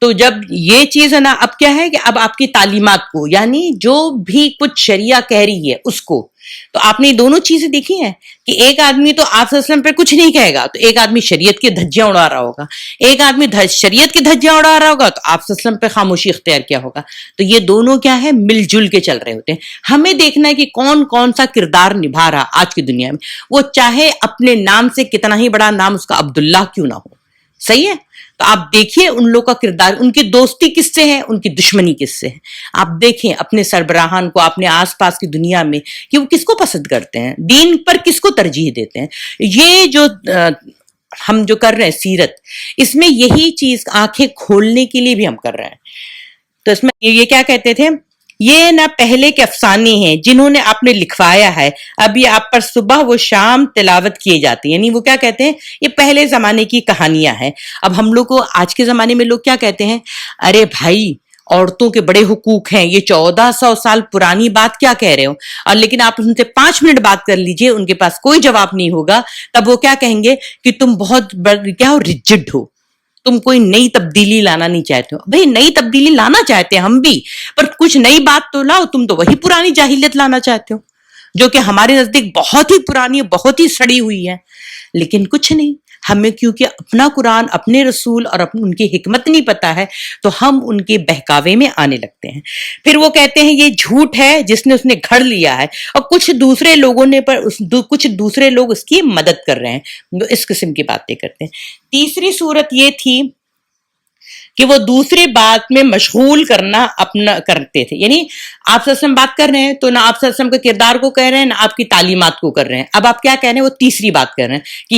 تو جب یہ چیز ہے نا، اب کیا ہے کہ اب آپ کی تعلیمات کو، یعنی جو بھی کچھ شریعہ کہہ رہی ہے اس کو، تو آپ نے دونوں چیزیں دیکھی ہیں کہ ایک آدمی تو آپ صلی اللہ علیہ وسلم پہ کچھ نہیں کہے گا تو ایک آدمی شریعت کی دھجیاں اڑا رہا ہوگا، ایک آدمی شریعت کی دھجیاں اڑا رہا ہوگا تو آپ صلی اللہ علیہ وسلم پہ خاموشی اختیار کیا ہوگا. تو یہ دونوں کیا ہے، مل جل کے چل رہے ہوتے ہیں. ہمیں دیکھنا ہے کہ کون کون سا کردار نبھا رہا آج کی دنیا میں، وہ چاہے اپنے نام سے کتنا ہی بڑا نام اس کا عبداللہ کیوں نہ ہو. صحیح ہے. تو آپ دیکھیے ان لوگ کا کردار، ان کی دوستی کس سے ہے، ان کی دشمنی کس سے ہے. آپ دیکھیں اپنے سربراہان کو، اپنے آس پاس کی دنیا میں کہ وہ کس کو پسند کرتے ہیں، دین پر کس کو ترجیح دیتے ہیں. یہ جو ہم جو کر رہے ہیں سیرت، اس میں یہی چیز آنکھیں کھولنے کے لیے بھی ہم کر رہے ہیں. تو اس میں یہ کیا کہتے تھے، یہ نہ پہلے کے افسانے ہیں جنہوں نے آپ نے لکھوایا ہے، اب یہ آپ پر صبح و شام تلاوت کیے جاتے ہیں. یعنی وہ کیا کہتے ہیں، یہ پہلے زمانے کی کہانیاں ہیں. اب ہم لوگ کو آج کے زمانے میں لوگ کیا کہتے ہیں، ارے بھائی عورتوں کے بڑے حقوق ہیں، یہ 1400 سال پرانی بات کیا کہہ رہے ہو. اور لیکن آپ ان سے 5 منٹ بات کر لیجئے، ان کے پاس کوئی جواب نہیں ہوگا. تب وہ کیا کہیں گے کہ تم بہت کیا ہو، ریجڈ ہو، تم کوئی نئی تبدیلی لانا نہیں چاہتے ہو. بھئی نئی تبدیلی لانا چاہتے ہیں ہم بھی، پر کچھ نئی بات تو لاؤ. تم تو وہی پرانی جاہلیت لانا چاہتے ہو جو کہ ہمارے نزدیک بہت ہی پرانی، بہت ہی سڑی ہوئی ہے. لیکن کچھ نہیں، ہمیں کیونکہ اپنا قرآن، اپنے رسول اور ان کی حکمت نہیں پتا ہے تو ہم ان کے بہکاوے میں آنے لگتے ہیں. پھر وہ کہتے ہیں یہ جھوٹ ہے جس نے اس نے گھڑ لیا ہے، اور کچھ دوسرے لوگوں نے کچھ دوسرے لوگ اس کی مدد کر رہے ہیں. جو اس قسم کی باتیں کرتے ہیں. تیسری صورت یہ تھی کہ وہ دوسرے بات میں مشغول کرنا اپنا کرتے تھے. یعنی آپ صلی اللہ علیہ وسلم بات کر رہے ہیں تو نہ آپ صلی اللہ علیہ وسلم کے کردار کو کہہ رہے ہیں، نہ آپ کی تعلیمات کو کر رہے ہیں. اب آپ کیا کہہ رہے ہیں، وہ تیسری بات کر رہے ہیں کہ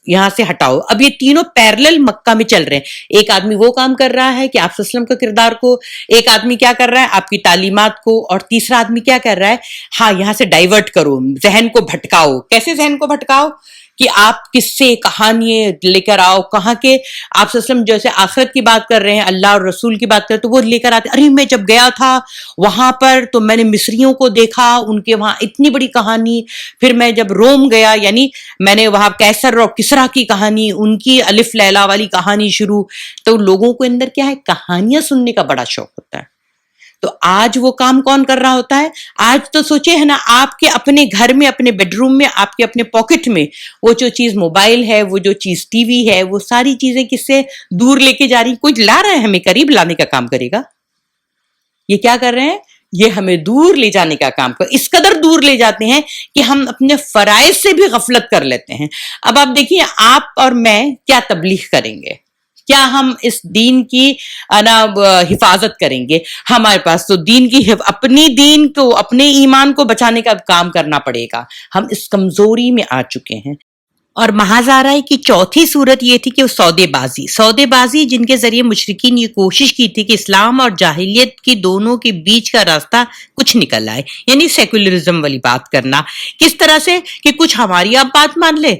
یہاں سے ہٹاؤ. اب یہ تینوں پیرلل مکہ میں چل رہے ہیں. ایک آدمی وہ کام کر رہا ہے کہ آپ صلی اللہ علیہ وسلم کے کردار کو، ایک آدمی کیا کر رہا ہے، آپ کی تعلیمات کو، اور تیسرا آدمی کیا کر رہا ہے، ہاں یہاں سے ڈائیورٹ کرو، ذہن کو بھٹکاؤ. کیسے ذہن کو بھٹکاؤ کہ آپ کس سے کہانی لے کر آؤ، کہاں کے آپ صلی اللہ علیہ وسلم جیسے آخرت کی بات کر رہے ہیں، اللہ اور رسول کی بات کر تو وہ لے کر آتے، ارے میں جب گیا تھا وہاں پر تو میں نے مصریوں کو دیکھا، ان کے وہاں اتنی بڑی کہانی. پھر میں جب روم گیا، یعنی میں نے وہاں کیسر اور کسرا کی کہانی، ان کی الف لیلا والی کہانی شروع. تو لوگوں کو اندر کیا ہے، کہانیاں سننے کا بڑا شوق ہوتا ہے. تو آج وہ کام کون کر رہا ہوتا ہے، آج تو سوچے ہے نا، آپ کے اپنے گھر میں، اپنے بیڈ روم میں، آپ کے اپنے پاکٹ میں وہ جو چیز موبائل ہے، وہ جو چیز ٹی وی ہے، وہ ساری چیزیں کس سے دور لے کے جا رہی. کوئی لا رہا ہے ہمیں قریب لانے کا کام کرے گا. یہ کیا کر رہے ہیں، یہ ہمیں دور لے جانے کا کام کر، اس قدر دور لے جاتے ہیں کہ ہم اپنے فرائض سے بھی غفلت کر لیتے ہیں. اب آپ دیکھیے، آپ اور میں کیا تبلیغ کریں گے، کیا ہم اس دین کی حفاظت کریں گے. ہمارے پاس تو دین کی اپنی دین کو، اپنے ایمان کو بچانے کا کام کرنا پڑے گا. ہم اس کمزوری میں آ چکے ہیں. اور محاذ آرائی کی چوتھی صورت یہ تھی کہ سودے بازی جن کے ذریعے مشرکین یہ کوشش کی تھی کہ اسلام اور جاہلیت کی دونوں کے بیچ کا راستہ کچھ نکل آئے. یعنی سیکولرزم والی بات کرنا. کس طرح سے کہ کچھ ہماری آپ بات مان لے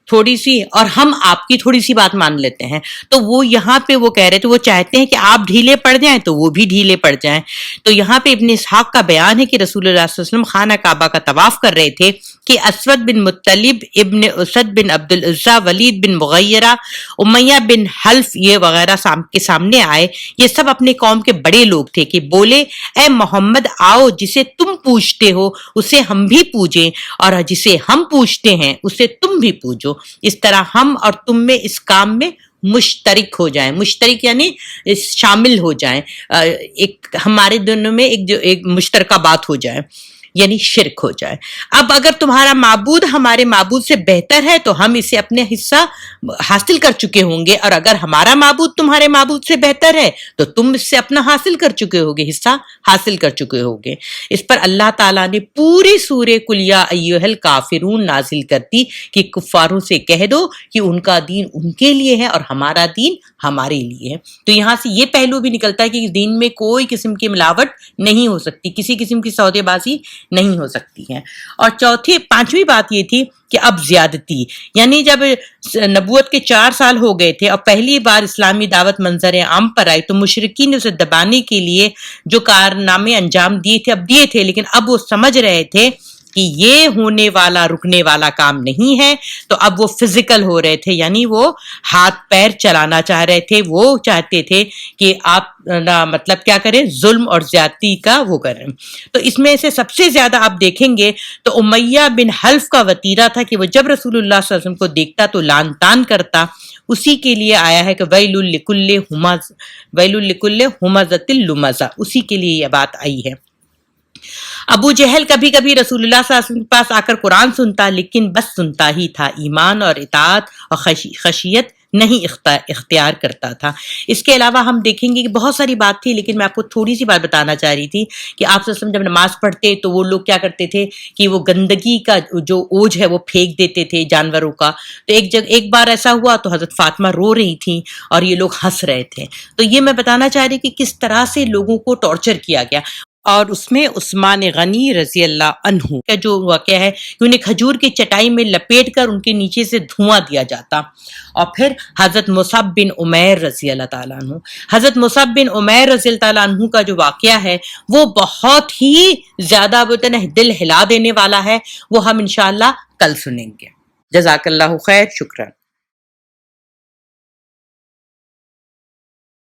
تھوڑی سی، اور ہم آپ کی تھوڑی سی بات مان لیتے ہیں. تو وہ یہاں پہ وہ کہہ رہے تھے، وہ چاہتے ہیں کہ آپ ڈھیلے پڑ جائیں تو وہ بھی ڈھیلے پڑ جائیں. تو یہاں پہ ابن اسحاق کا بیان ہے کہ رسول اللہ صلی اللہ علیہ وسلم خانہ کعبہ کا طواف کر رہے تھے کہ اسود بن مطلب، ابن اسد بن عبد العزیٰ، ولید بن مغیرہ، امیہ بن حلف یہ وغیرہ کے سامنے آئے. یہ سب اپنے قوم کے بڑے لوگ تھے کہ بولے، اے محمد آؤ، جسے تم پوجتے ہو اسے ہم بھی پوجیں، اور جسے ہم پوجتے ہیں اسے تم بھی پوجو. اس طرح ہم اور تم میں اس کام میں مشترک ہو جائیں. مشترک یعنی شامل ہو جائیں، ایک ہمارے دونوں میں ایک مشترکہ بات ہو جائے. یعنی شرک ہو جائے۔ اب اگر تمہارا معبود ہمارے معبود سے بہتر ہے تو ہم اسے اپنے حصہ حاصل کر چکے ہوں گے، اور اگر ہمارا معبود تمہارے معبود سے بہتر ہے تو تم اس سے اپنا حاصل کر چکے ہوگے، حصہ حاصل کر چکے ہوگے۔ اس پر اللہ تعالیٰ نے پوری سورہ قل یا ایھا الکافرون نازل کر دی کہ کفاروں سے کہہ دو کہ ان کا دین ان کے لیے ہے اور ہمارا دین ہمارے لیے ہے۔ تو یہاں سے یہ پہلو بھی نکلتا ہے کہ دین میں کوئی قسم کی ملاوٹ نہیں ہو سکتی، کسی قسم کی سودے بازی نہیں ہو سکتی ہے۔ اور پانچویں بات یہ تھی کہ اب زیادتی، یعنی جب نبوت کے 4 سال ہو گئے تھے اور پہلی بار اسلامی دعوت منظر عام پر آئی تو مشرکین نے اسے دبانے کے لیے جو کارنامے انجام دیے تھے لیکن اب وہ سمجھ رہے تھے کہ یہ ہونے والا رکنے والا کام نہیں ہے، تو اب وہ فزیکل ہو رہے تھے، یعنی وہ ہاتھ پیر چلانا چاہ رہے تھے، وہ چاہتے تھے کہ آپ مطلب کیا کریں، ظلم اور زیادتی کا وہ کریں۔ تو اس میں سے سب سے زیادہ آپ دیکھیں گے تو امیہ بن حلف کا وتیرہ تھا کہ وہ جب رسول اللہ صلی اللہ علیہ وسلم کو دیکھتا تو لعن طعن کرتا، اسی کے لیے آیا ہے کہ ویل لکل ہمزۃ لمزہ، اسی کے لیے یہ بات آئی ہے۔ ابو جہل کبھی کبھی رسول اللہ صلی اللہ علیہ وسلم کے پاس آ کر قرآن سنتا، لیکن بس سنتا ہی تھا، ایمان اور اطاعت اور خشیت نہیں اختیار کرتا تھا۔ اس کے علاوہ ہم دیکھیں گے کہ بہت ساری بات تھی، لیکن میں آپ کو تھوڑی سی بات بتانا چاہ رہی تھی کہ آپ صلی اللہ علیہ وسلم جب نماز پڑھتے تو وہ لوگ کیا کرتے تھے کہ وہ گندگی کا جو اوجھ ہے وہ پھینک دیتے تھے جانوروں کا۔ تو ایک بار ایسا ہوا تو حضرت فاطمہ رو رہی تھیں اور یہ لوگ ہنس رہے تھے۔ تو یہ میں بتانا چاہ رہی کہ کس طرح سے لوگوں کو ٹارچر کیا گیا۔ اور اس میں عثمان غنی رضی اللہ عنہ کا جو واقعہ ہے کہ انہیں کھجور کی چٹائی میں لپیٹ کر ان کے نیچے سے دھواں دیا جاتا۔ اور پھر حضرت مصعب بن عمیر رضی اللہ تعالیٰ عنہ، حضرت مصعب بن عمیر رضی اللہ تعالیٰ عنہ کا جو واقعہ ہے وہ بہت ہی زیادہ دل ہلا دینے والا ہے، وہ ہم انشاءاللہ کل سنیں گے۔ جزاک اللہ خیر، شکرا۔